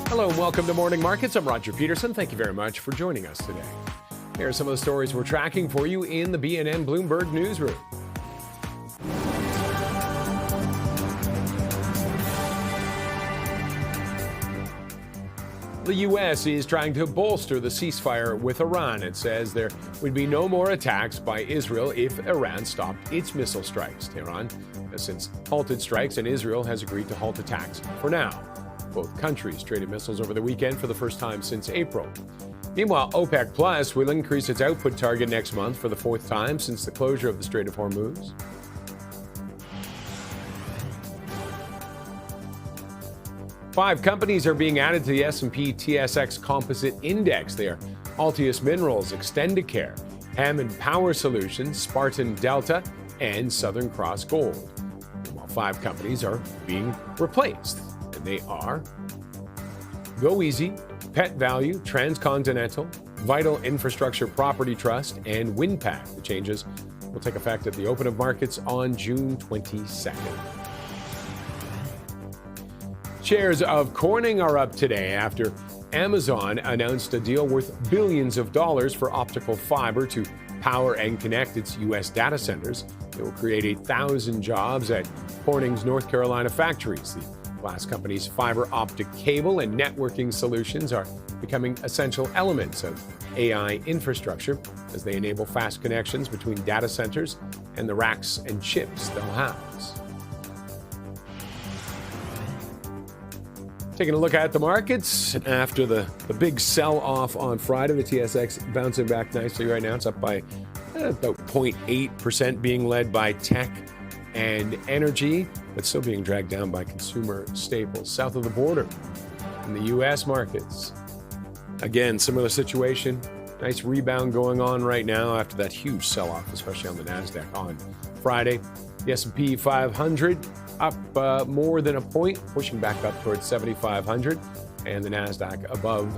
Hello and welcome to Morning Markets. I'm Roger Peterson. Thank you very much for joining us today. Here are some of the stories we're tracking for you in the BNN Bloomberg newsroom. The U.S. is trying to bolster the ceasefire with Iran. It says there would be no more attacks by Israel if Iran stopped its missile strikes. Tehran has since halted strikes, and Israel has agreed to halt attacks for now. Both countries traded missiles over the weekend for the first time since April. Meanwhile, OPEC Plus will increase its output target next month for the fourth time since the closure of the Strait of Hormuz. Five companies are being added to the S&P TSX Composite Index. They are Altius Minerals, Extendicare, Hammond Power Solutions, Spartan Delta, and Southern Cross Gold. While five companies are being replaced, and they are GoEasy, Pet Value, Transcontinental, Vital Infrastructure Property Trust, and Winpac. The changes will take effect at the open of markets on June 22nd. Shares of Corning are up today after Amazon announced a deal worth billions of dollars for optical fiber to power and connect its U.S. data centers. It will create 8,000 jobs at Corning's North Carolina factories. The glass company's fiber optic cable and networking solutions are becoming essential elements of AI infrastructure as they enable fast connections between data centers and the racks and chips they'll house. Taking a look at the markets after the big sell-off on Friday, the TSX bouncing back nicely right now. It's up by about 0.8%, being led by tech and energy, but still being dragged down by consumer staples. South of the border, in the U.S. markets, again, similar situation. Nice rebound going on right now after that huge sell-off, especially on the NASDAQ on Friday. The S&P 500 up more than a point, pushing back up towards 7,500. And the NASDAQ above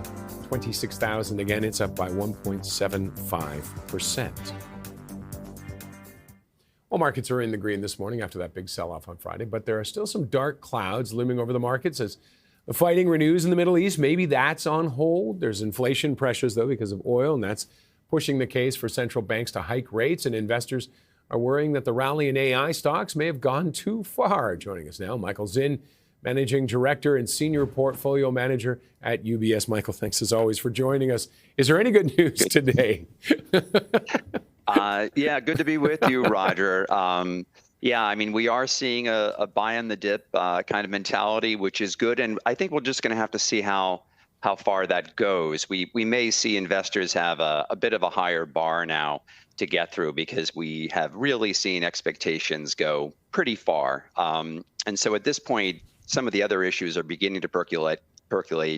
26,000. Again, it's up by 1.75%. Well, markets are in the green this morning after that big sell-off on Friday, but there are still some dark clouds looming over the markets as the fighting renews in the Middle East. Maybe that's on hold. There's inflation pressures, though, because of oil, and that's pushing the case for central banks to hike rates, and investors are worrying that the rally in AI stocks may have gone too far. Joining us now, Michael Zinn, Managing Director and Senior Portfolio Manager at UBS. Michael, thanks as always for joining us. Is there any good news today? Yeah, good to be with you, Roger. Yeah, I mean, we are seeing a buy on the dip kind of mentality, which is good. And I think we're just going to have to see how far that goes. We may see investors have a bit of a higher bar now to get through because we have really seen expectations go pretty far. And so at this point, some of the other issues are beginning to percolate.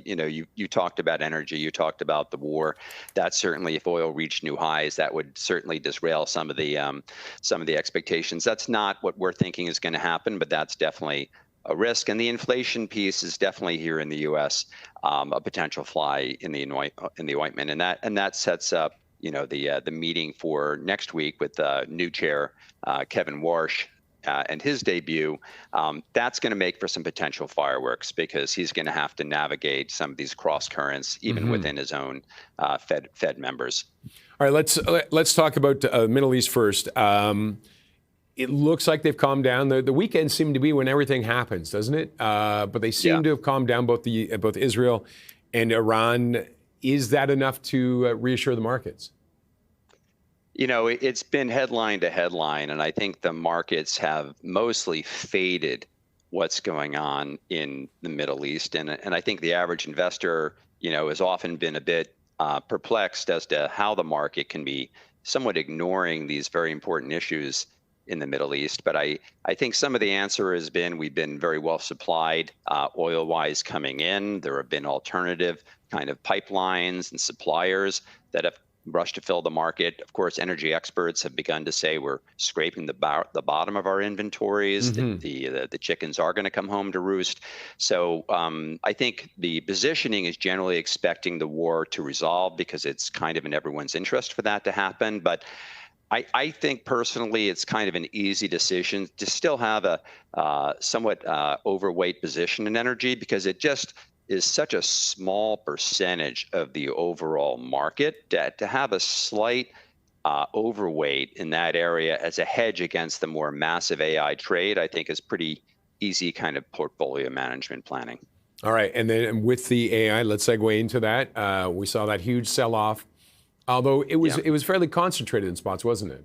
You know, you talked about energy, you talked about the war. That certainly, if oil reached new highs, that would certainly disrail some of the expectations. That's not what we're thinking is going to happen, but that's definitely a risk. And the inflation piece is definitely here in the U.S. A potential fly in the ointment, and that sets up, you know, the meeting for next week with new chair Kevin Warsh and his debut. That's going to make for some potential fireworks because he's going to have to navigate some of these cross currents even within his own Fed members. All right, let's talk about Middle East first. It looks like they've calmed down. The weekend seemed to be when everything happens, doesn't it? But they seem to have calmed down, both Israel and Iran. Is that enough to reassure the markets? You know, it's been headline to headline, and I think the markets have mostly faded what's going on in the Middle East. And I think the average investor, you know, has often been a bit perplexed as to how the market can be somewhat ignoring these very important issues in the Middle East. But I think some of the answer has been we've been very well supplied oil-wise coming in. There have been alternative kind of pipelines and suppliers that have rushed to fill the market. Of course, energy experts have begun to say we're scraping the bottom of our inventories. The chickens are going to come home to roost. So I think the positioning is generally expecting the war to resolve because it's kind of in everyone's interest for that to happen. But I think personally it's kind of an easy decision to still have a somewhat overweight position in energy because it is such a small percentage of the overall market that to have a slight overweight in that area as a hedge against the more massive AI trade, I think is pretty easy kind of portfolio management planning. All right, and then with the AI, let's segue into that. We saw that huge sell-off, although it was fairly concentrated in spots, wasn't it?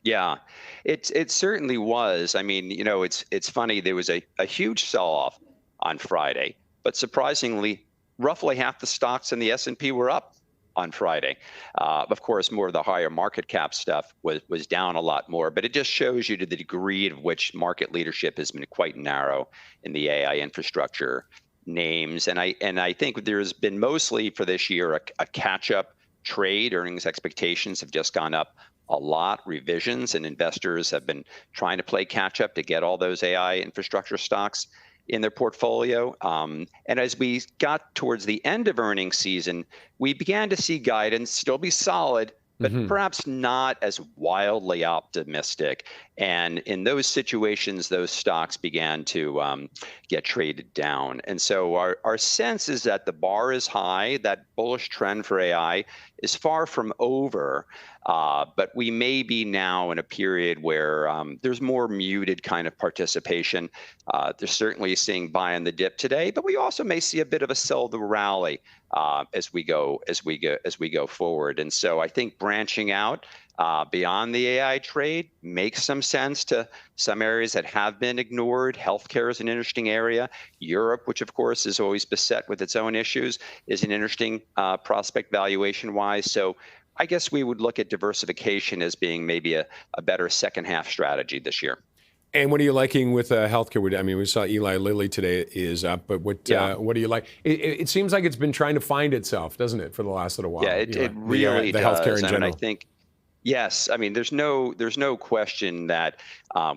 Yeah, it certainly was. I mean, it's funny. There was a huge sell-off on Friday, but surprisingly, roughly half the stocks in the S&P were up on Friday. Of course, more of the higher market cap stuff was down a lot more, but it just shows you to the degree of which market leadership has been quite narrow in the AI infrastructure names. And I think there's been mostly for this year a catch-up trade. Earnings expectations have just gone up a lot, revisions, and investors have been trying to play catch-up to get all those AI infrastructure stocks in their portfolio. And as we got towards the end of earnings season, we began to see guidance still be solid, but perhaps not as wildly optimistic. And in those situations, those stocks began to get traded down. And so our sense is that the bar is high, that bullish trend for AI is far from over, but we may be now in a period where there's more muted kind of participation. They're certainly seeing buy in the dip today, but we also may see a bit of a sell the rally as we go forward. And so I think branching out beyond the AI trade makes some sense to some areas that have been ignored. Healthcare is an interesting area. Europe, which of course is always beset with its own issues, is an interesting prospect valuation-wise. So I guess we would look at diversification as being maybe a better second half strategy this year. And what are you liking with healthcare? I mean, we saw Eli Lilly today is up, but what do you like? It seems like it's been trying to find itself, doesn't it, for the last little while? Yeah, it really the does. healthcare in general. I think, yes, I mean, there's no question that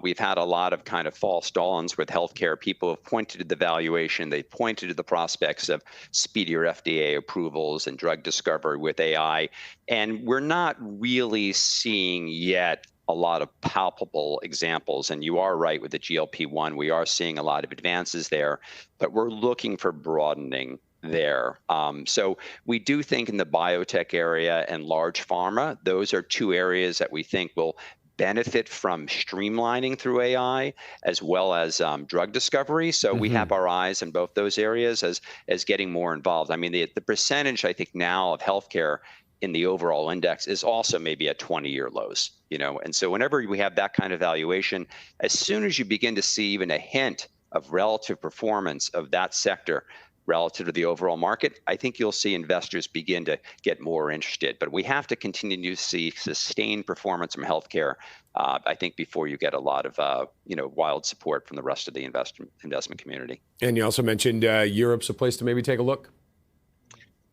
we've had a lot of kind of false dawns with healthcare. People have pointed to the valuation, they pointed to the prospects of speedier FDA approvals and drug discovery with AI, and we're not really seeing yet a lot of palpable examples. And you are right with the GLP-1, we are seeing a lot of advances there, but we're looking for broadening there. So we do think in the biotech area and large pharma, those are two areas that we think will benefit from streamlining through AI as well as drug discovery. So we have our eyes in both those areas as getting more involved. I mean, the percentage I think now of healthcare in the overall index is also maybe at 20-year lows, and so whenever we have that kind of valuation, as soon as you begin to see even a hint of relative performance of that sector relative to the overall market, I think you'll see investors begin to get more interested. But we have to continue to see sustained performance from healthcare, I think, before you get a lot of wild support from the rest of the investment community. And you also mentioned Europe's a place to maybe take a look.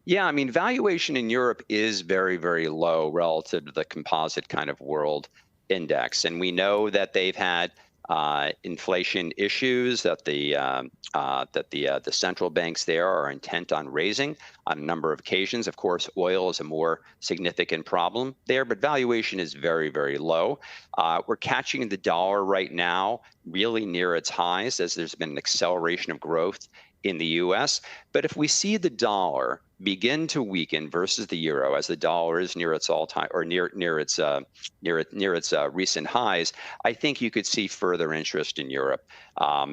Yeah, I mean, valuation in Europe is very, very low relative to the composite kind of world index. And we know that they've had inflation issues that the central banks there are intent on raising on a number of occasions. Of course, oil is a more significant problem there, but valuation is very, very low. We're catching the dollar right now really near its highs as there's been an acceleration of growth in the U.S. But if we see the dollar begin to weaken versus the euro, as the dollar is near its all-time or near its recent highs, I think you could see further interest in Europe.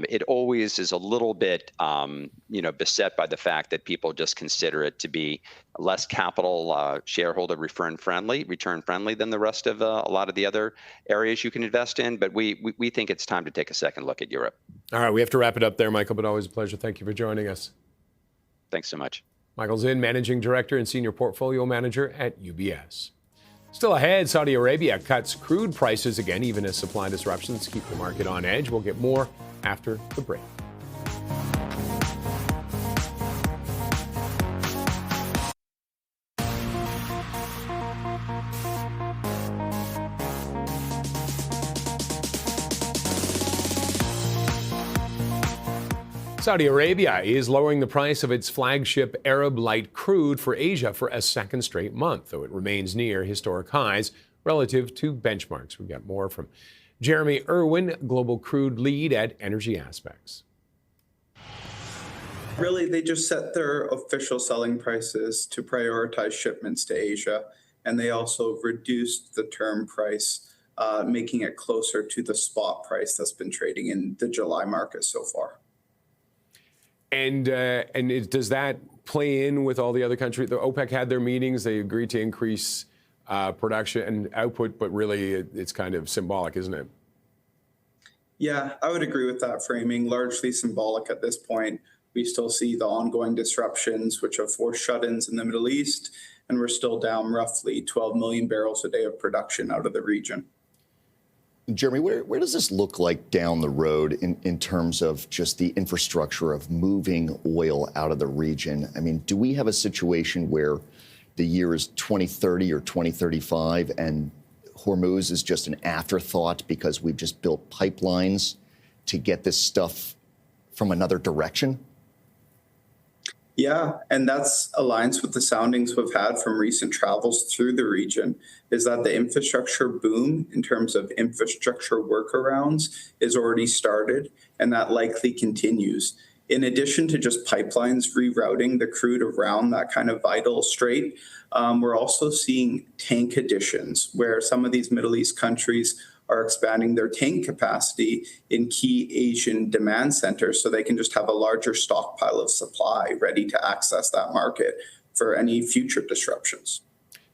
It always is a little bit, beset by the fact that people just consider it to be less capital shareholder return friendly than the rest of a lot of the other areas you can invest in. But we think it's time to take a second look at Europe. All right, we have to wrap it up there, Michael, but always a pleasure. Thank you for joining us. Thanks so much. Michael Zinn, Managing Director and Senior Portfolio Manager at UBS. Still ahead, Saudi Arabia cuts crude prices again, even as supply disruptions keep the market on edge. We'll get more after the break. Saudi Arabia is lowering the price of its flagship Arab Light crude for Asia for a second straight month, though it remains near historic highs relative to benchmarks. We've got more from Jeremy Irwin, Global Crude Lead at Energy Aspects. Really, they just set their official selling prices to prioritize shipments to Asia, and they also reduced the term price, making it closer to the spot price that's been trading in the July market so far. Does that play in with all the other countries? The OPEC had their meetings. They agreed to increase production and output, but really it's kind of symbolic, isn't it? Yeah, I would agree with that framing, largely symbolic at this point. We still see the ongoing disruptions, which have forced shut-ins in the Middle East, and we're still down roughly 12 million barrels a day of production out of the region. Jeremy, where does this look like down the road in terms of just the infrastructure of moving oil out of the region? I mean, do we have a situation where the year is 2030 or 2035 and Hormuz is just an afterthought because we've just built pipelines to get this stuff from another direction? Yeah, and that's aligns with the soundings we've had from recent travels through the region, is that the infrastructure boom in terms of infrastructure workarounds is already started, and that likely continues. In addition to just pipelines rerouting the crude around that kind of vital strait, we're also seeing tank additions where some of these Middle East countries are expanding their tank capacity in key Asian demand centers so they can just have a larger stockpile of supply ready to access that market for any future disruptions.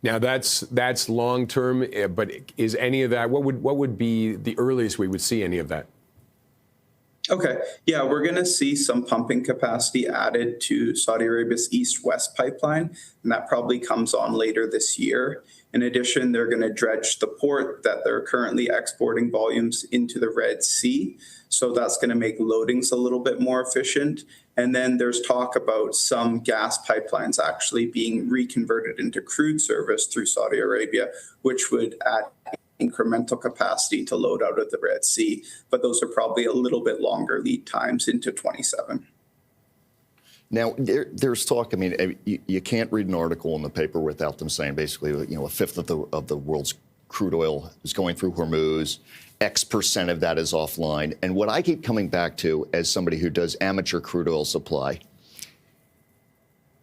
Now that's long term, but is any of that, what would be the earliest we would see any of that? Okay, yeah, we're going to see some pumping capacity added to Saudi Arabia's east-west pipeline, and that probably comes on later this year. In addition, they're going to dredge the port that they're currently exporting volumes into the Red Sea. So that's going to make loadings a little bit more efficient. And then there's talk about some gas pipelines actually being reconverted into crude service through Saudi Arabia, which would add incremental capacity to load out of the Red Sea. But those are probably a little bit longer lead times into 27. Now, there's talk. I mean, you can't read an article in the paper without them saying basically, a fifth of the world's crude oil is going through Hormuz. X% of that is offline. And what I keep coming back to as somebody who does amateur crude oil supply,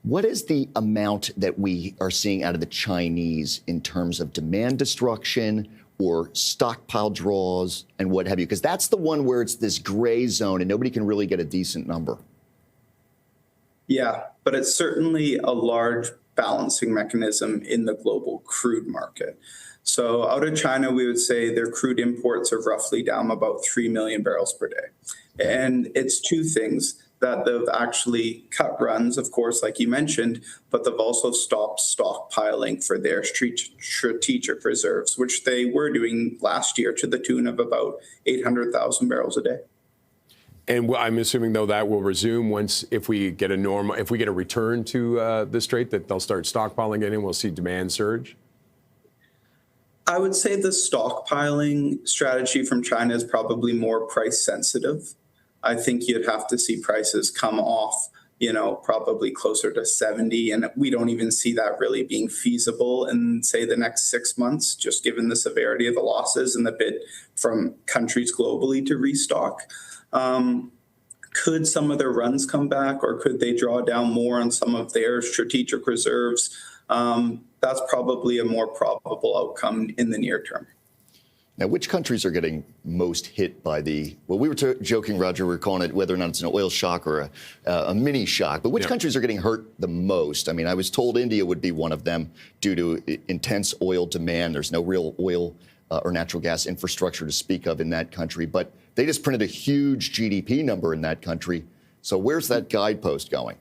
what is the amount that we are seeing out of the Chinese in terms of demand destruction or stockpile draws and what have you? Because that's the one where it's this gray zone and nobody can really get a decent number. Yeah, but it's certainly a large balancing mechanism in the global crude market. So out of China, we would say their crude imports are roughly down about 3 million barrels per day. And it's two things that they've actually cut runs, of course, like you mentioned, but they've also stopped stockpiling for their strategic reserves, which they were doing last year to the tune of about 800,000 barrels a day. And I'm assuming, though, that will resume if we get a return to the strait, that they'll start stockpiling again and we'll see demand surge? I would say the stockpiling strategy from China is probably more price sensitive. I think you'd have to see prices come off, probably closer to 70. And we don't even see that really being feasible in, say, the next 6 months, just given the severity of the losses and the bid from countries globally to restock. Could some of their runs come back, or could they draw down more on some of their strategic reserves? That's probably a more probable outcome in the near term. Now, which countries are getting most hit by well, we were joking, Roger, we were calling it whether or not it's an oil shock or a mini shock, but which countries are getting hurt the most? I mean, I was told India would be one of them due to intense oil demand. There's no real oil or natural gas infrastructure to speak of in that country, but they just printed a huge GDP number in that country. So where's that guidepost going?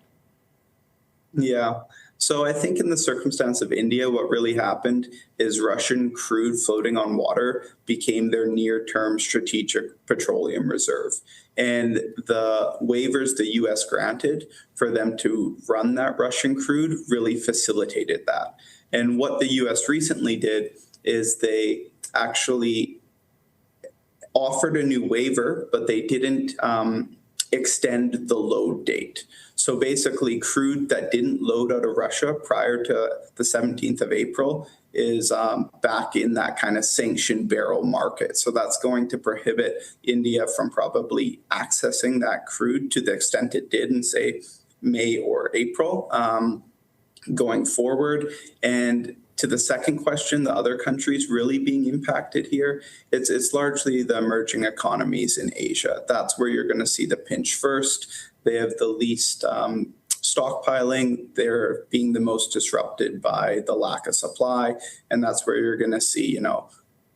Yeah. So I think in the circumstance of India, what really happened is Russian crude floating on water became their near-term strategic petroleum reserve. And the waivers the U.S. granted for them to run that Russian crude really facilitated that. And what the U.S. recently did is they actually offered a new waiver, but they didn't extend the load date. So basically, crude that didn't load out of Russia prior to the 17th of April is back in that kind of sanctioned barrel market. So that's going to prohibit India from probably accessing that crude to the extent it did in, say, May or April going forward. And to the second question, the other countries really being impacted here, it's largely the emerging economies in Asia. That's where you're going to see the pinch first. They have the least stockpiling. They're being the most disrupted by the lack of supply. And that's where you're going to see,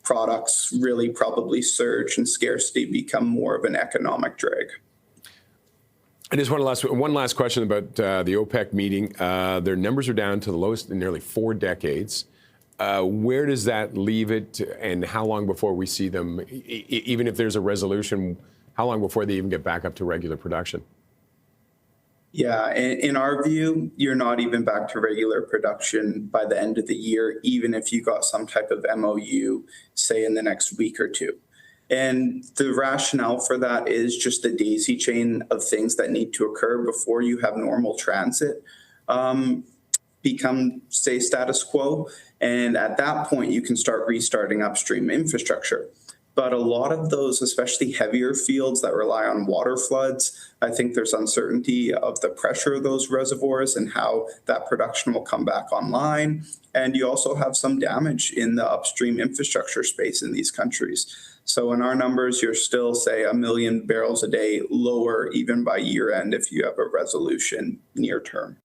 products really probably surge and scarcity become more of an economic drag. I just want one last question about the OPEC meeting. Their numbers are down to the lowest in nearly 4 decades. Where does that leave it, and how long before we see them, even if there's a resolution, how long before they even get back up to regular production? Yeah, in our view, you're not even back to regular production by the end of the year, even if you got some type of MOU, say in the next week or two. And the rationale for that is just the daisy chain of things that need to occur before you have normal transit become, say, status quo. And at that point, you can start restarting upstream infrastructure. But a lot of those, especially heavier fields that rely on water floods, I think there's uncertainty of the pressure of those reservoirs and how that production will come back online. And you also have some damage in the upstream infrastructure space in these countries. So in our numbers, you're still, say, 1 million barrels a day lower even by year end if you have a resolution near term.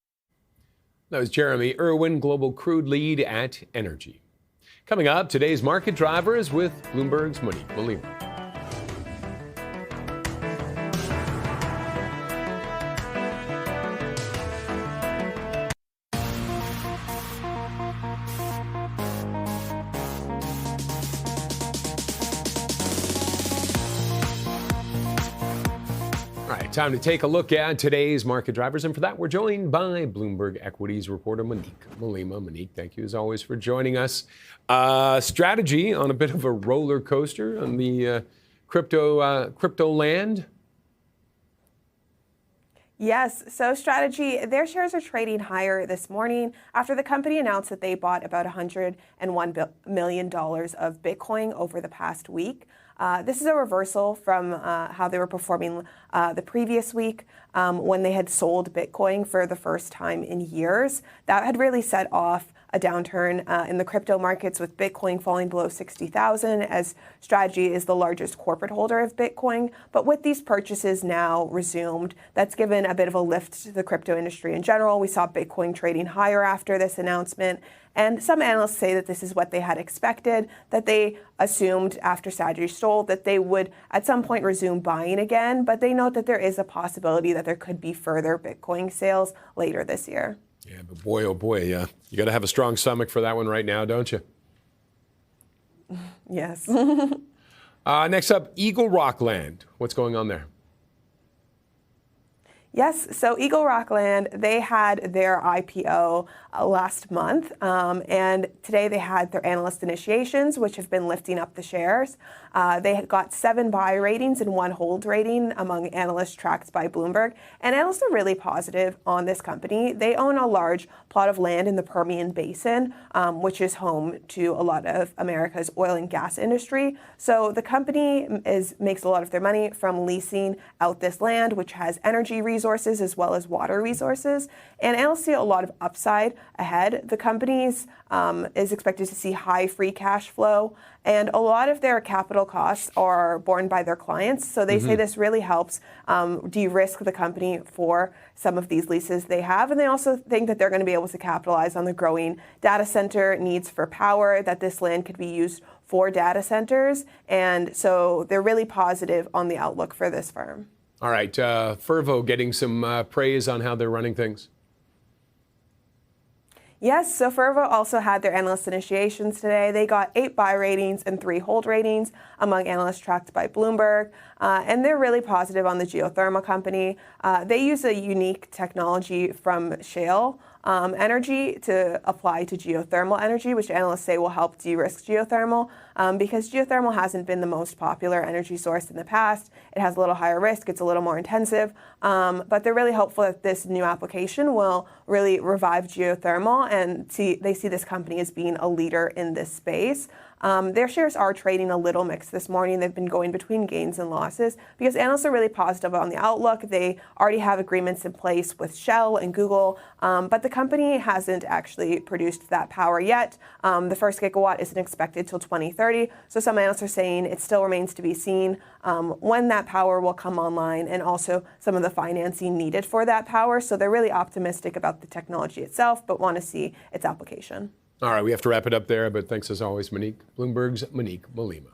That was Jeremy Irwin, Global Crude Lead at Energy. Coming up, today's market drivers with Bloomberg's Monique Malima. Time to take a look at today's market drivers. And for that, we're joined by Bloomberg Equities reporter Monique Malima. Monique, thank you as always for joining us. Strategy on a bit of a roller coaster on the crypto land. Yes, so Strategy, their shares are trading higher this morning after the company announced that they bought about $101 million of Bitcoin over the past week. This is a reversal from how they were performing the previous week when they had sold Bitcoin for the first time in years. That had really set off a downturn in the crypto markets, with Bitcoin falling below 60,000 as Strategy is the largest corporate holder of Bitcoin. But with these purchases now resumed, that's given a bit of a lift to the crypto industry in general. We saw Bitcoin trading higher after this announcement. And some analysts say that this is what they had expected, that they assumed after Strategy sold that they would at some point resume buying again. But they note that there is a possibility that there could be further Bitcoin sales later this year. Yeah, but boy, oh boy, you got to have a strong stomach for that one right now, don't you? Yes. Next up, Eagle Rockland. What's going on there? Yes, so Eagle Rockland, they had their IPO last month, and today they had their analyst initiations, which have been lifting up the shares. They had got 7 buy ratings and 1 hold rating among analysts tracked by Bloomberg, and analysts are really positive on this company. They own a large plot of land in the Permian Basin, which is home to a lot of America's oil and gas industry. So the company makes a lot of their money from leasing out this land, which has energy resources as well as water resources. And analysts see a lot of upside ahead. The company is expected to see high free cash flow, and a lot of their capital costs are borne by their clients. So they say this really helps de-risk the company for some of these leases they have. And they also think that they're going to be able to capitalize on the growing data center needs for power, that this land could be used for data centers. And so they're really positive on the outlook for this firm. All right, Fervo getting some praise on how they're running things. Yes, so Fervo also had their analyst initiations today. They got 8 buy ratings and 3 hold ratings among analysts tracked by Bloomberg. And they're really positive on the geothermal company. They use a unique technology from shale energy to apply to geothermal energy, which analysts say will help de-risk geothermal because geothermal hasn't been the most popular energy source in the past. It has a little higher risk. It's a little more intensive. But they're really hopeful that this new application will really revive geothermal, and they see this company as being a leader in this space. Their shares are trading a little mixed this morning. They've been going between gains and losses because analysts are really positive on the outlook. They already have agreements in place with Shell and Google, but the company hasn't actually produced that power yet. The first gigawatt isn't expected till 2030. So some analysts are saying it still remains to be seen when that power will come online and also some of the financing needed for that power. So they're really optimistic about the technology itself, but want to see its application. All right, we have to wrap it up there, but thanks as always, Monique. Bloomberg's Monique Malima.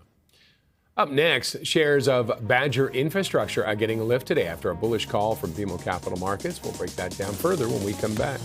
Up next, shares of Badger Infrastructure are getting a lift today after a bullish call from BMO Capital Markets. We'll break that down further when we come back.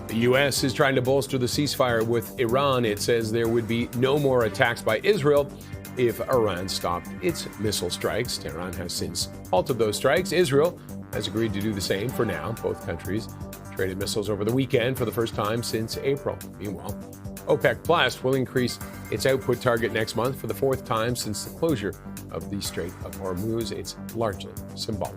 The U.S. is trying to bolster the ceasefire with Iran. It says there would be no more attacks by Israel if Iran stopped its missile strikes. Tehran has since halted those strikes. Israel has agreed to do the same for now. Both countries traded missiles over the weekend for the first time since April. Meanwhile, OPEC Plus will increase its output target next month for the fourth time since the closure of the Strait of Hormuz. It's largely symbolic.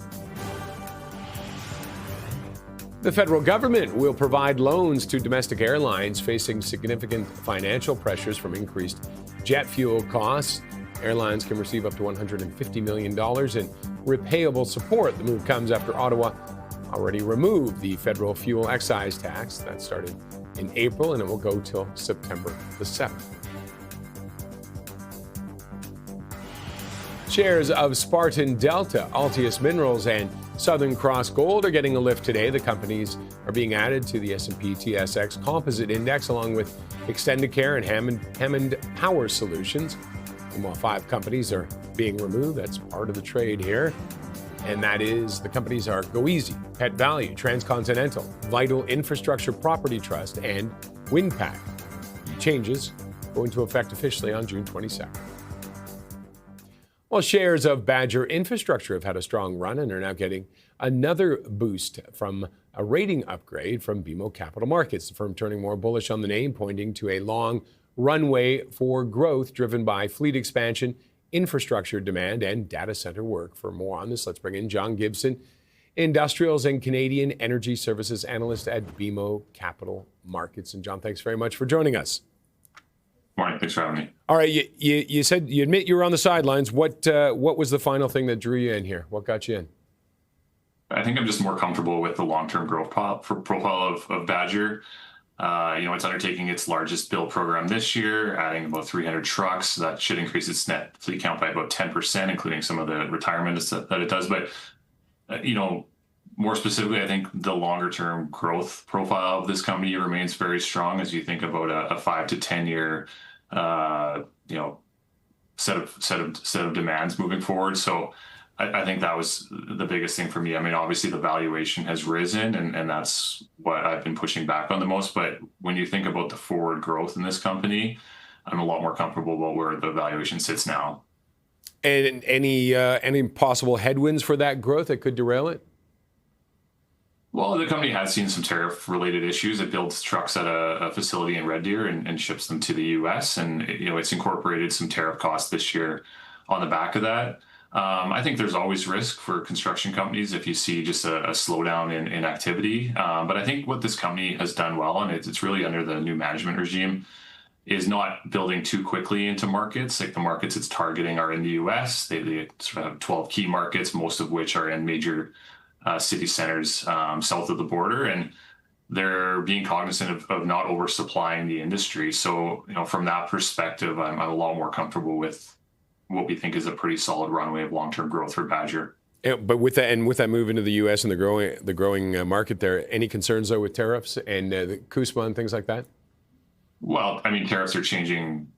The federal government will provide loans to domestic airlines facing significant financial pressures from increased jet fuel costs. Airlines can receive up to $150 million in repayable support. The move comes after Ottawa already removed the federal fuel excise tax. That started in April, and it will go till September the 7th. Shares of Spartan Delta, Altius Minerals, and Southern Cross Gold are getting a lift today. The companies are being added to the S&P TSX Composite Index, along with Extendicare and Hammond Power Solutions. And while 5 companies are being removed, that's part of the trade here. And that is, the companies are Goeasy, Pet Value, Transcontinental, Vital Infrastructure Property Trust, and Winpac. The changes go into effect officially on June 22nd. Well, shares of Badger Infrastructure have had a strong run and are now getting another boost from a rating upgrade from BMO Capital Markets. The firm turning more bullish on the name, pointing to a long runway for growth driven by fleet expansion, infrastructure demand, and data center work. For more on this, let's bring in John Gibson, Industrials and Canadian Energy Services Analyst at BMO Capital Markets. And John, thanks very much for joining us. Morning. Thanks for having me. All right, you said you admit you were on the sidelines. What was the final thing that drew you in here? What got you in? I think I'm just more comfortable with the long-term growth profile of Badger. It's undertaking its largest build program this year, adding about 300 trucks. That should increase its net fleet count by about 10%, including some of the retirements that it does. But, more specifically, I think the longer-term growth profile of this company remains very strong as you think about a 5 to 10 year, set of demands moving forward. So I think that was the biggest thing for me. I mean, obviously the valuation has risen, and that's what I've been pushing back on the most. But when you think about the forward growth in this company, I'm a lot more comfortable about where the valuation sits now. And any possible headwinds for that growth that could derail it? Well, the company has seen some tariff-related issues. It builds trucks at a facility in Red Deer and ships them to the U.S. And it's incorporated some tariff costs this year on the back of that. I think there's always risk for construction companies if you see just a slowdown in activity. But I think what this company has done well, and it's really under the new management regime, is not building too quickly into markets. Like the markets it's targeting are in the U.S. They sort of have 12 key markets, most of which are in major city centers south of the border, and they're being cognizant of not oversupplying the industry. So, from that perspective, I'm a lot more comfortable with what we think is a pretty solid runway of long-term growth for Badger. Yeah, but with that move into the U.S. and the growing market there, any concerns though with tariffs and the CUSMA and things like that? Well, I mean, tariffs are changing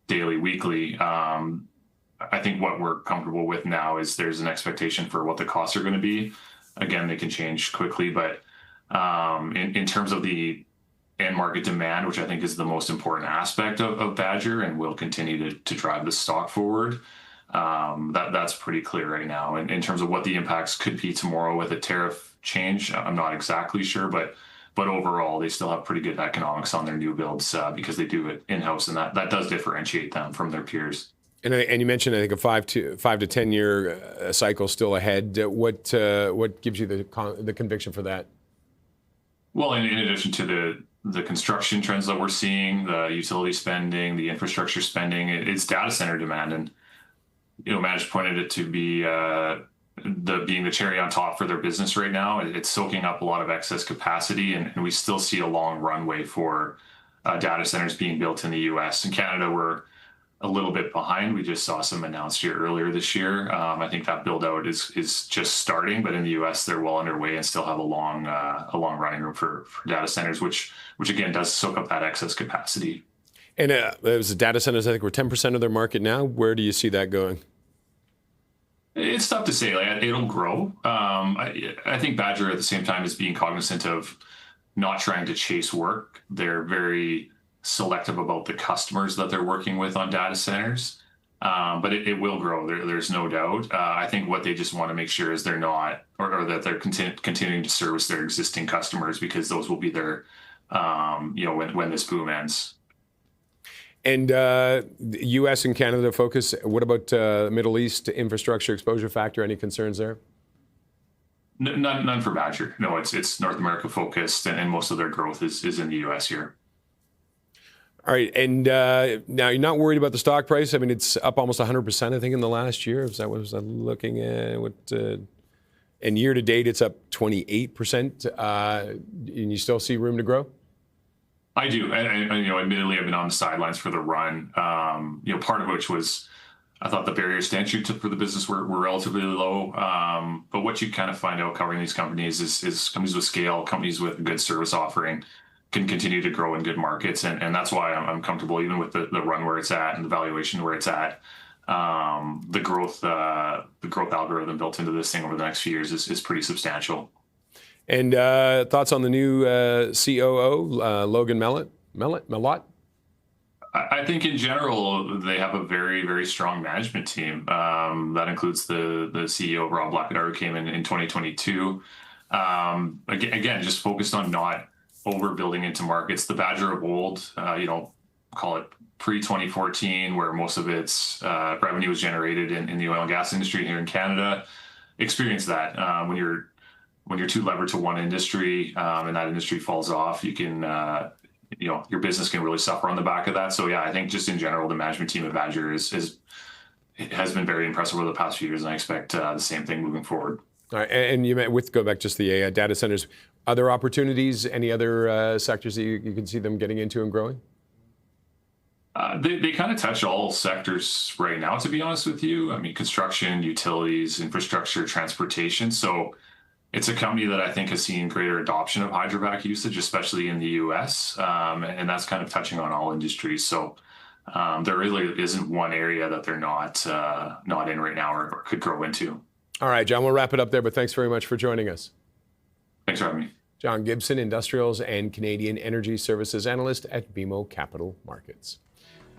daily, weekly. I think what we're comfortable with now is there's an expectation for what the costs are going to be. Again, they can change quickly, but in terms of the end market demand, which I think is the most important aspect of Badger and will continue to drive the stock forward, that's pretty clear right now. And in terms of what the impacts could be tomorrow with a tariff change, I'm not exactly sure, but overall, they still have pretty good economics on their new builds because they do it in-house, and that does differentiate them from their peers. And you mentioned, I think, a 5 to 10 year cycle still ahead. What gives you the conviction for that? Well, in addition to the construction trends that we're seeing, the utility spending, the infrastructure spending, it's data center demand, and Madge pointed it to be being the cherry on top for their business right now. It's soaking up a lot of excess capacity, and we still see a long runway for data centers being built in the U.S. and Canada. We're a little bit behind. We just saw some announced here earlier this year. I think that build out is just starting, but in the U.S. they're well underway and still have a long running room for data centers, which again does soak up that excess capacity. And those data centers, I think, we're 10% of their market now. Where do you see that going? It's tough to say. Like, it'll grow. I think Badger at the same time is being cognizant of not trying to chase work. They're very selective about the customers that they're working with on data centers, but it will grow. There's no doubt. I think what they just want to make sure is they're not, or that they're continuing to service their existing customers, because those will be their, when this boom ends. And U.S. and Canada focus. What about Middle East infrastructure exposure factor? Any concerns there? None for Badger. No, it's North America focused, and most of their growth is in the U.S. here. All right, and now you're not worried about the stock price. I mean, it's up almost 100%, I think, in the last year. Is that what was I looking at? And year to date, it's up 28%. And you still see room to grow? I do. And admittedly, I've been on the sidelines for the run. Part of which was I thought the barriers to entry for the business were relatively low. But what you kind of find out covering these companies is companies with scale, companies with a good service offering, can continue to grow in good markets, and that's why I'm comfortable even with the run where it's at and the valuation where it's at. The growth algorithm built into this thing over the next few years is pretty substantial. And thoughts on the new COO, Logan Mellott? I think in general they have a very, very strong management team. That includes the CEO, Rob Blackadar, who came in 2022. Again, just focused on not overbuilding into markets. The Badger of old, call it pre-2014, where most of its revenue was generated in the oil and gas industry here in Canada, experienced that. When you're too levered to one industry and that industry falls off, you can, your business can really suffer on the back of that. So yeah, I think just in general, the management team at Badger has been very impressive over the past few years, and I expect the same thing moving forward. All right, and you meant go back just the data centers. Other opportunities? Any other sectors that you can see them getting into and growing? They kind of touch all sectors right now, to be honest with you. I mean, construction, utilities, infrastructure, transportation. So it's a company that I think has seen greater adoption of hydrovac usage, especially in the U.S., and that's kind of touching on all industries. So there really isn't one area that they're not in right now or could grow into. All right, John, we'll wrap it up there, but thanks very much for joining us. Thanks for having me. John Gibson, Industrials and Canadian Energy Services Analyst at BMO Capital Markets.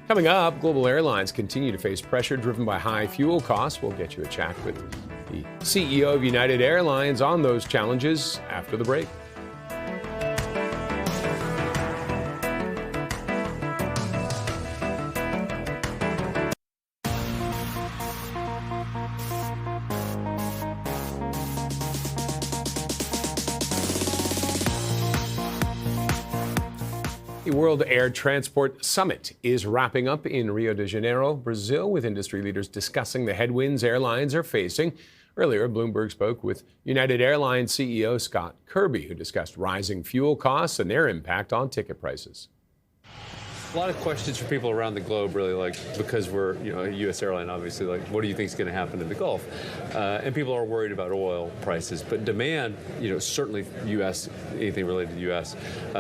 Coming up, global airlines continue to face pressure driven by high fuel costs. We'll get you a chat with the CEO of United Airlines on those challenges after the break. The World Air Transport Summit is wrapping up in Rio de Janeiro, Brazil, with industry leaders discussing the headwinds airlines are facing. Earlier, Bloomberg spoke with United Airlines CEO Scott Kirby, who discussed rising fuel costs and their impact on ticket prices. A lot of questions from people around the globe, really, like, because we're a U.S. airline, obviously, like, what do you think is going to happen in the Gulf? And people are worried about oil prices. But demand, certainly U.S., anything related to U.S.,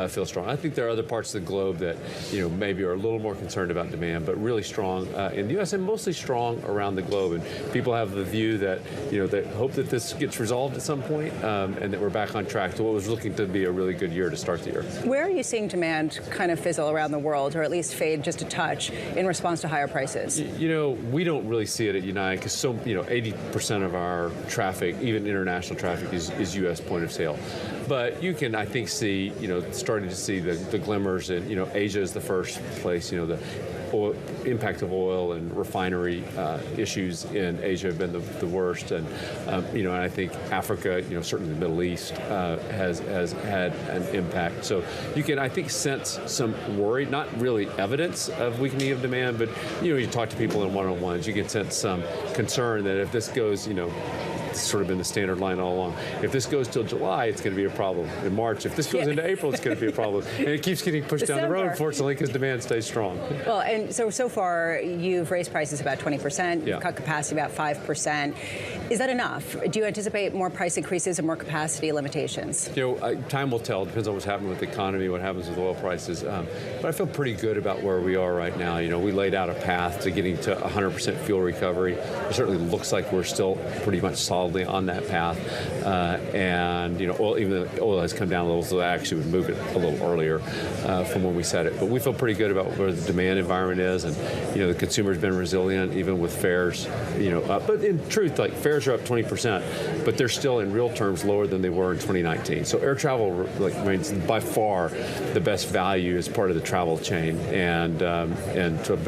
feels strong. I think there are other parts of the globe that, maybe are a little more concerned about demand, but really strong in the U.S. and mostly strong around the globe. And people have the view that, they hope that this gets resolved at some point and that we're back on track to what was looking to be a really good year to start the year. Where are you seeing demand kind of fizzle around the world, or at least fade just a touch in response to higher prices? We don't really see it at United because 80% of our traffic, even international traffic, is U.S. point of sale. But you can, I think, see, starting to see the glimmers, and Asia is the first place. The impact of oil and refinery issues in Asia have been the worst, and and I think Africa, certainly the Middle East, has had an impact. So you can, I think, sense some worry, not really evidence of weakening of demand, but you talk to people in one-on-ones, you can sense some concern that if this goes, it's sort of been the standard line all along. If this goes till July, it's going to be a problem. In March, if this goes into April, it's going to be a problem. And it keeps getting pushed down the road, unfortunately, because demand stays strong. Well, and so far, you've raised prices about 20%, you've cut capacity about 5%. Is that enough? Do you anticipate more price increases and more capacity limitations? Time will tell. It depends on what's happening with the economy, what happens with oil prices. But I feel pretty good about where we are right now. We laid out a path to getting to 100% fuel recovery. It certainly looks like we're still pretty much solidly on that path. And oil, even though oil has come down a little, so that actually would move it a little earlier from when we said it. But we feel pretty good about where the demand environment is, and the consumer's been resilient even with fares up. But in truth, fares are up 20%, but they're still in real terms lower than they were in 2019. So air travel remains by far the best value as part of the travel chain, and so I've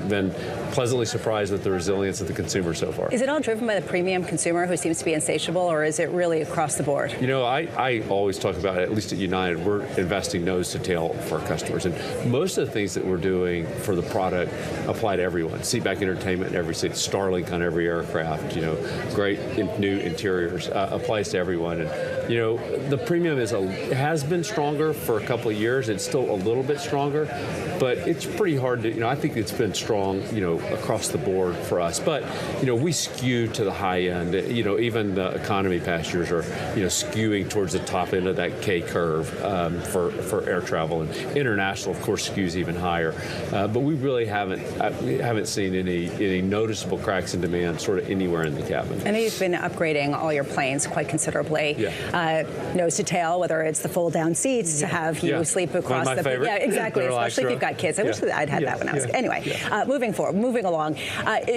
been pleasantly surprised with the resilience of the consumer so far. Is it all driven by the premium consumer who seems to be insatiable, or is it really across the board? I always talk about, at least at United, we're investing nose to tail for our customers, and most of the things that we're doing for the product apply to everyone. Seatback entertainment in every seat, Starlink on every aircraft, great new interiors, applies to everyone. And the premium has been stronger for a couple of years. It's still a little bit stronger, but it's pretty hard to, I think it's been strong, across the board for us. But, we skew to the high end. Even the economy passengers are, skewing towards the top end of that K curve for air travel. And international, of course, skews even higher. But we really haven't seen any noticeable cracks in demand sort of anywhere in the cabin. I know you've been upgrading all your planes quite considerably. Yeah. Nose to tail, whether it's the fold-down seats to have you sleep across my favorite. Yeah, exactly. Especially if you've got kids. I wish that I'd had that when I was. Anyway, moving along.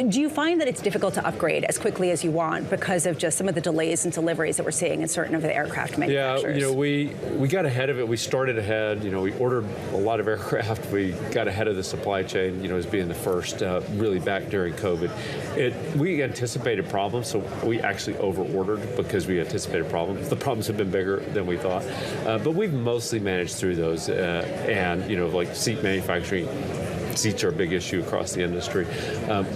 Do you find that it's difficult to upgrade as quickly as you want because of just some of the delays and deliveries that we're seeing in certain of the aircraft manufacturers? Yeah, we got ahead of it. We started ahead. We ordered a lot of aircraft. We got ahead of the supply chain. As being the first, really back during COVID. We anticipated problems, so we actually over-ordered because we anticipated problems. The problems have been bigger than we thought, but we've mostly managed through those. And seat manufacturing. Seats are a big issue across the industry.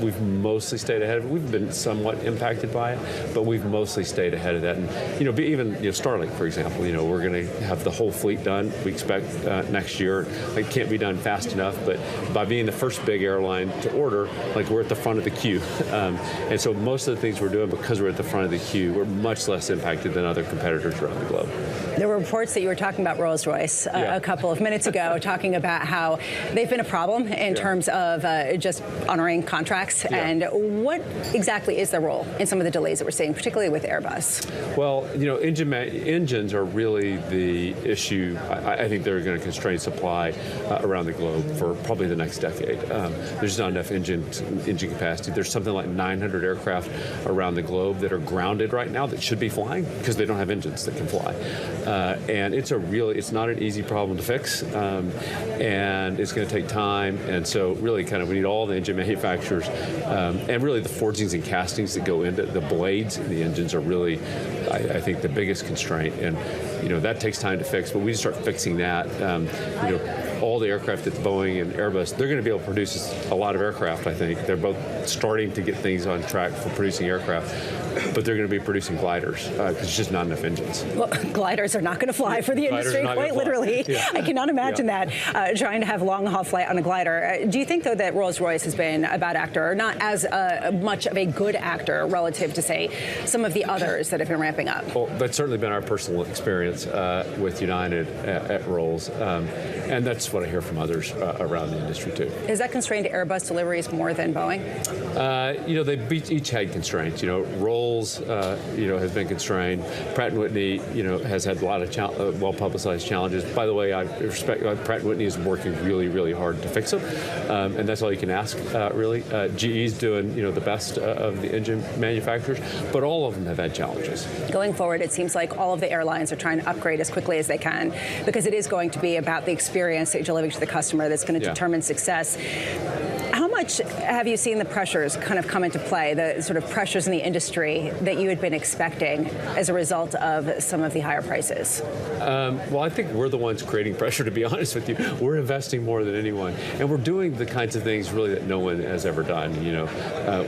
We've mostly stayed ahead of it. We've been somewhat impacted by it, but we've mostly stayed ahead of that. And even Starlink, for example, we're going to have the whole fleet done. We expect next year. It can't be done fast enough, but by being the first big airline to order, we're at the front of the queue. And so most of the things we're doing, because we're at the front of the queue, we're much less impacted than other competitors around the globe. There were reports that you were talking about Rolls-Royce a couple of minutes ago, talking about how they've been a problem in terms of just honoring contracts. And what exactly is their role in some of the delays that we're seeing, particularly with Airbus? Well, engines are really the issue. I think they're going to constrain supply around the globe for probably the next decade. There's not enough engine capacity. There's something like 900 aircraft around the globe that are grounded right now that should be flying because they don't have engines that can fly. And it's not an easy problem to fix, and it's going to take time. And so really we need all the engine manufacturers, and really the forgings and castings that go into the blades in the engines are really, I think, the biggest constraint. And that takes time to fix, but we start fixing that. All the aircraft at Boeing and Airbus, they're going to be able to produce a lot of aircraft, I think. They're both starting to get things on track for producing aircraft, but they're going to be producing gliders because there's just not enough engines. Well, gliders are not going to fly for the industry, quite literally. Yeah. I cannot imagine that, trying to have a long-haul flight on a glider. Do you think, though, that Rolls-Royce has been a bad actor, or not as much of a good actor relative to, say, some of the others that have been ramping up? Well, that's certainly been our personal experience with United at Rolls. And that's what I hear from others around the industry too. Is that constrained to Airbus deliveries more than Boeing? They each had constraints. Rolls, has been constrained. Pratt & Whitney, has had a lot of well-publicized challenges. By the way, I respect Pratt & Whitney is working really, really hard to fix them, and that's all you can ask, really. GE's doing, the best of the engine manufacturers, but all of them have had challenges. Going forward, it seems like all of the airlines are trying to upgrade as quickly as they can, because it is going to be about the experience that you're delivering to the customer that's going to determine success. How much have you seen the pressures kind of come into play, the sort of pressures in the industry that you had been expecting as a result of some of the higher prices? Well, I think we're the ones creating pressure, to be honest with you. We're investing more than anyone. And we're doing the kinds of things really that no one has ever done,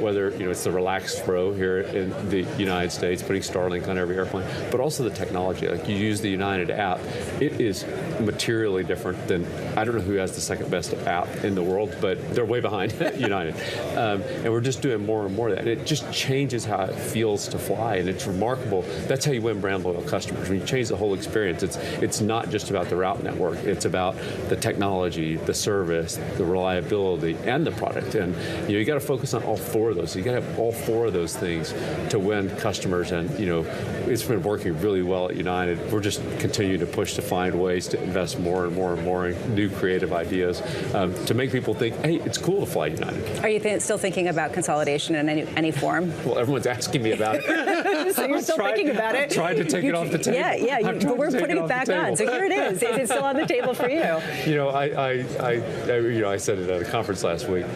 whether, it's the relaxed throw here in the United States, putting Starlink on every airplane, but also the technology. Like, you use the United app. It is materially different than, I don't know who has the second best app in the world, but they're way behind United. And we're just doing more and more of that. And it just changes how it feels to fly, and it's remarkable. That's how you win brand loyal customers. When you change the whole experience, it's not just about the route network. It's about the technology, the service, the reliability, and the product. And you got to focus on all four of those. So you got to have all four of those things to win customers. And it's been working really well at United. We're just continuing to push to find ways to invest more and more and more in new creative ideas to make people think, hey, it's cool to fly United. Are you still thinking about consolidation in any form? Well, everyone's asking me about it. So you're still thinking about it? Trying to take it off the table. But we're putting it back on. So here it is. Is it still on the table for you? I said it at a conference last week.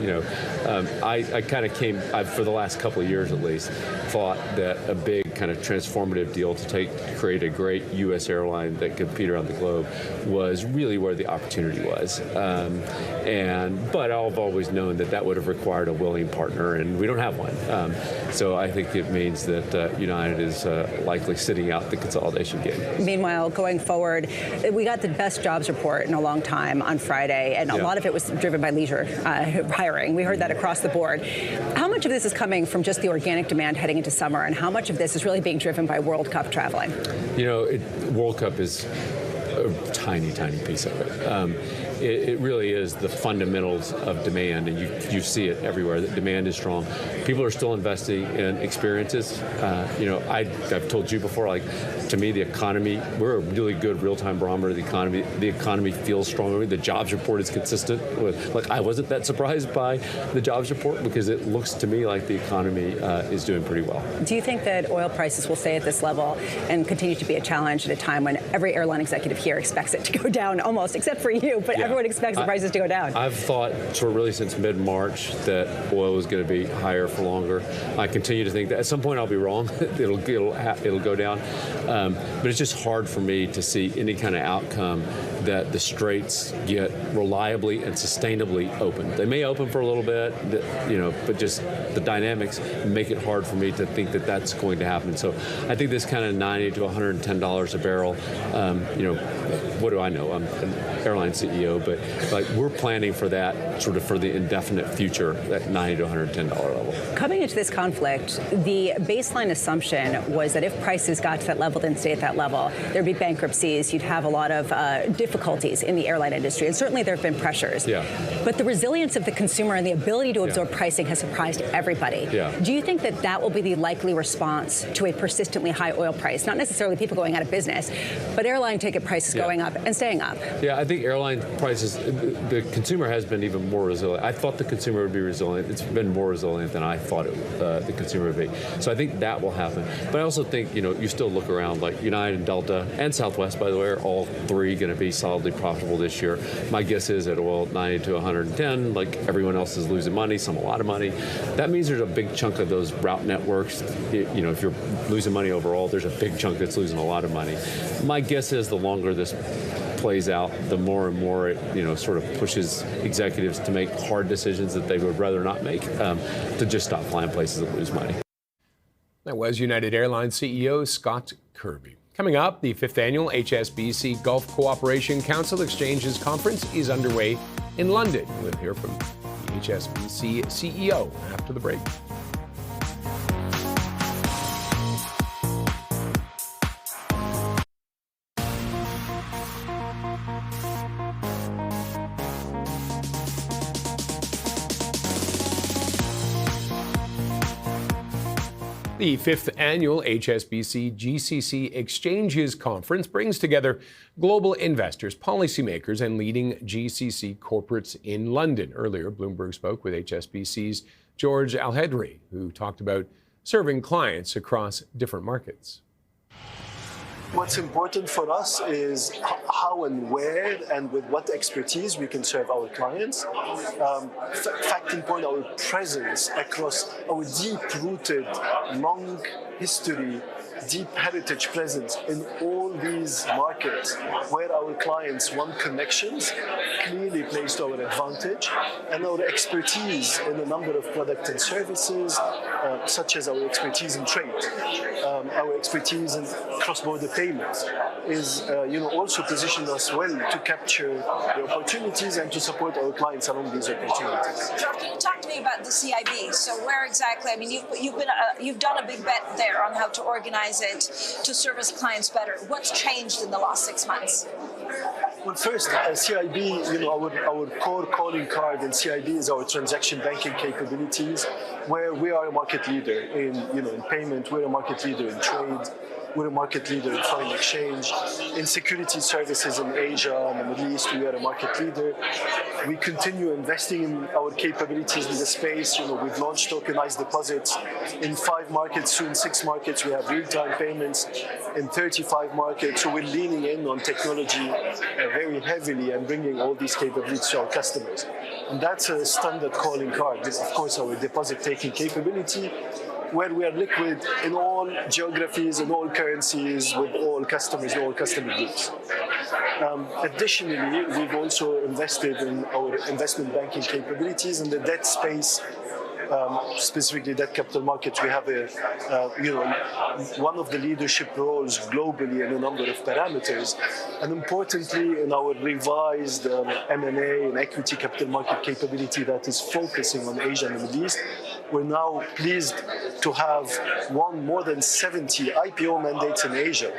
I kind of came, for the last couple of years at least, thought that a big kind of transformative deal to create a great U.S. airline that could compete around the globe was really where the opportunity was. But I've always known that would have required a willing partner, and we don't have one. So I think it means that United is likely sitting out the consolidation game. Meanwhile, going forward, we got the best jobs report in a long time on Friday, and a lot of it was driven by leisure hiring. We heard that across the board. How much of this is coming from just the organic demand heading into summer, and how much of this is really being driven by World Cup traveling? World Cup is a tiny, tiny piece of it. It really is the fundamentals of demand, and you see it everywhere. That demand is strong. People are still investing in experiences. I've told you before, to me, the economy, we're a really good real-time barometer of the economy. The economy feels strong. The jobs report is consistent with, I wasn't that surprised by the jobs report, because it looks to me like the economy is doing pretty well. Do you think that oil prices will stay at this level and continue to be a challenge at a time when every airline executive here expects it to go down, almost, except for you, but everyone expects the prices to go down? I've thought really since mid-March that oil was going to be higher for longer. I continue to think that at some point I'll be wrong. It'll go down. But it's just hard for me to see any kind of outcome that the straits get reliably and sustainably open. They may open for a little bit, but just the dynamics make it hard for me to think that that's going to happen. So I think this kind of $90 to $110 a barrel, what do I know? I'm an airline CEO, but we're planning for that sort of for the indefinite future, that $90 to $110 level. Coming into this conflict, the baseline assumption was that if prices got to that level, then stay at that level, there'd be bankruptcies, you'd have a lot of difficulties in the airline industry, and certainly there have been pressures. Yeah. But the resilience of the consumer and the ability to absorb pricing has surprised everybody. Yeah. Do you think that will be the likely response to a persistently high oil price? Not necessarily people going out of business, but airline ticket prices going up and staying up. Yeah, I think airline prices, the consumer has been even more resilient. I thought the consumer would be resilient. It's been more resilient than I thought the consumer would be. So I think that will happen. But I also think, you still look around, like United and Delta and Southwest, by the way, are all three going to be solidly profitable this year. My guess is at oil 90 to 110, like everyone else is losing money, some a lot of money. That means there's a big chunk of those route networks, if you're losing money overall, there's a big chunk that's losing a lot of money. My guess is the longer this plays out, the more and more it sort of pushes executives to make hard decisions that they would rather not make, to just stop flying places that lose money. That was United Airlines CEO Scott Kirby. Coming up, the 5th annual HSBC Gulf Cooperation Council Exchanges Conference is underway in London. We'll hear from the HSBC CEO after the break. The 5th annual HSBC GCC Exchanges Conference brings together global investors, policymakers, and leading GCC corporates in London. Earlier, Bloomberg spoke with HSBC's George Alhedri, who talked about serving clients across different markets. What's important for us is how and where and with what expertise we can serve our clients. Fact in point, our presence across our deep-rooted, long history, deep heritage presence in all these markets where our clients want connections clearly plays to our advantage, and our expertise in a number of products and services, such as our expertise in trade, our expertise in cross-border payments, is also positioned us well to capture the opportunities and to support our clients along these opportunities. George, can you talk to me about the CIB? So where exactly? I mean, you've done a big bet there on how to organize it to service clients better. What's changed in the last 6 months? Well, first, CIB, our core calling card in CIB is our transaction banking capabilities, where we are a market leader in payment, we're a market leader in trade, we're a market leader in foreign exchange. In security services in Asia and the Middle East, we are a market leader. We continue investing in our capabilities in the space. We've launched tokenized deposits in 5 markets, soon 6 markets. We have real-time payments in 35 markets. So we're leaning in on technology very heavily and bringing all these capabilities to our customers. And that's a standard calling card. This, of course, our deposit-taking capability, where we are liquid in all geographies, in all currencies, with all customers, all customer groups. Additionally, we've also invested in our investment banking capabilities in the debt space, specifically debt capital markets. We have one of the leadership roles globally in a number of parameters, and importantly, in our revised M&A and equity capital market capability that is focusing on Asia and the Middle East. We're now pleased to have won more than 70 IPO mandates in Asia,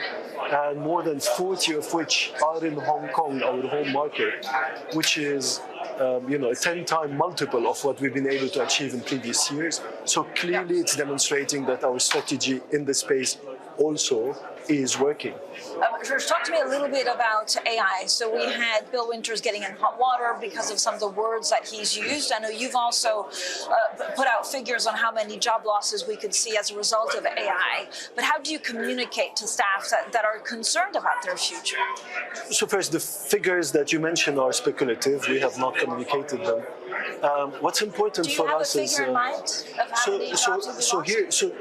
and more than 40 of which are in Hong Kong, our home market, which is a 10-time multiple of what we've been able to achieve in previous years. So clearly it's demonstrating that our strategy in the space also is working. George, talk to me a little bit about AI. So we had Bill Winters getting in hot water because of some of the words that he's used. I know you've also put out figures on how many job losses we could see as a result of AI. But how do you communicate to staff that are concerned about their future? So first, the figures that you mentioned are speculative. We have not communicated them. What's important for us is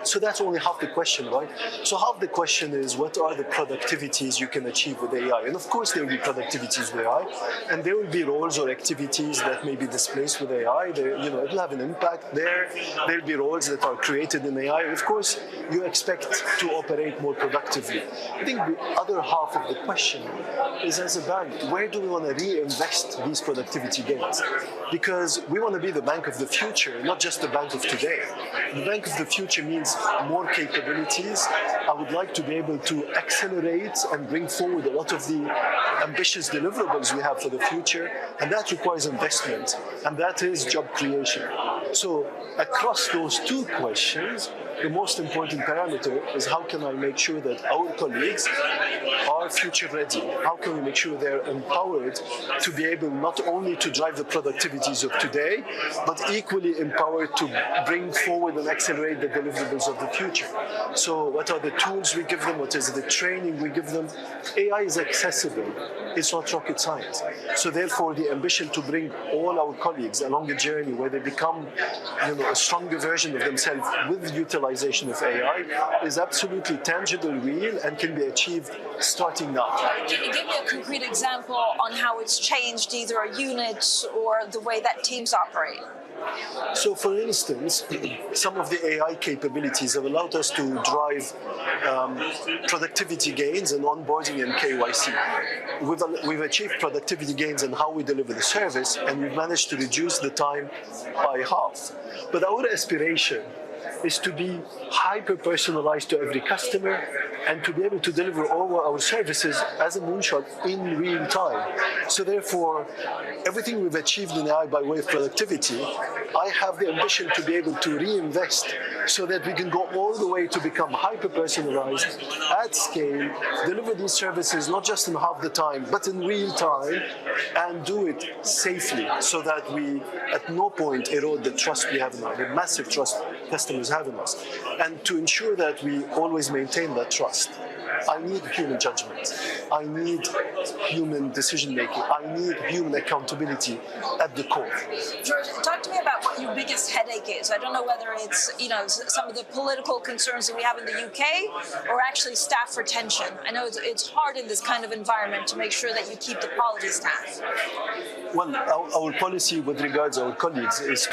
so that's only half the question, right? So half the question is, what are the productivities you can achieve with AI? And of course there will be productivities with AI, and there will be roles or activities that may be displaced with AI. It'll have an impact there. There'll be roles that are created in AI. Of course, you expect to operate more productively. I think the other half of the question is, as a bank, where do we want to reinvest these productivity gains? Because we want to be the bank of the future, not just the bank of today. The bank of the future means more capabilities. I would like to be able to accelerate and bring forward a lot of the ambitious deliverables we have for the future, and that requires investment, and that is job creation. So across those two questions, the most important parameter is how can I make sure that our colleagues are future ready? How can we make sure they're empowered to be able not only to drive the productivities of today, but equally empowered to bring forward and accelerate the deliverables of the future? So what are the tools we give them? What is the training we give them? AI is accessible. It's not rocket science. So therefore, the ambition to bring all our colleagues along a journey where they become a stronger version of themselves with utilization of AI is absolutely tangible, real, and can be achieved starting now. Can you give me a concrete example on how it's changed either a unit or the way that teams operate? So, for instance, some of the AI capabilities have allowed us to drive productivity gains in onboarding and KYC. We've achieved productivity gains in how we deliver the service, and we've managed to reduce the time by half. But our aspiration is to be hyper-personalized to every customer and to be able to deliver all our services as a moonshot in real time. So therefore, everything we've achieved in AI by way of productivity, I have the ambition to be able to reinvest so that we can go all the way to become hyper-personalized at scale, deliver these services not just in half the time, but in real time, and do it safely so that we at no point erode the trust we have in us, the massive trust customers have in us. And to ensure that we always maintain that trust, I need human judgment. I need human decision making. I need human accountability at the core. George, talk to me about what your biggest headache is. I don't know whether it's some of the political concerns that we have in the UK or actually staff retention. I know it's hard in this kind of environment to make sure that you keep the quality staff. Well, our policy with regards to our colleagues is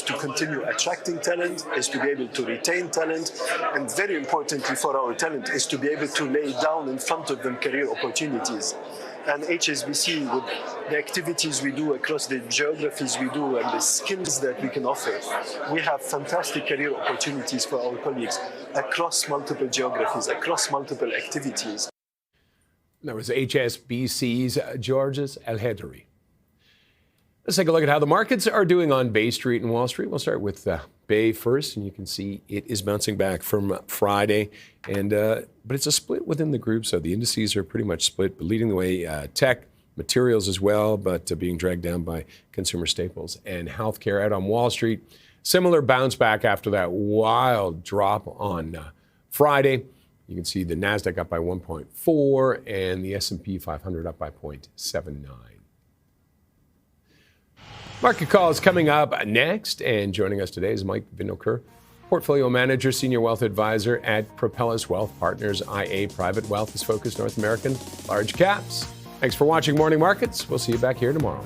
to continue attracting talent, is to be able to retain talent, and very importantly for our talent is to be able to lay down in front of them career opportunities. And HSBC, with the activities we do across the geographies we do and the skills that we can offer, we have fantastic career opportunities for our colleagues across multiple geographies, across multiple activities. That was HSBC's Georges El-Hedri. Let's take a look at how the markets are doing on Bay Street and Wall Street. We'll start with Bay first, and you can see it is bouncing back from Friday, but it's a split within the group, so the indices are pretty much split, but leading the way tech, materials as well, but being dragged down by consumer staples and healthcare. Out on Wall Street, similar bounce back after that wild drop on Friday. You can see the NASDAQ up by 1.4 and the S&P 500 up by 0.79. Market call is coming up next, and joining us today is Mike Vinokur, Portfolio Manager, Senior Wealth Advisor at Propellus Wealth Partners, IA Private Wealth is focused North American large caps. Thanks for watching Morning Markets. We'll see you back here tomorrow.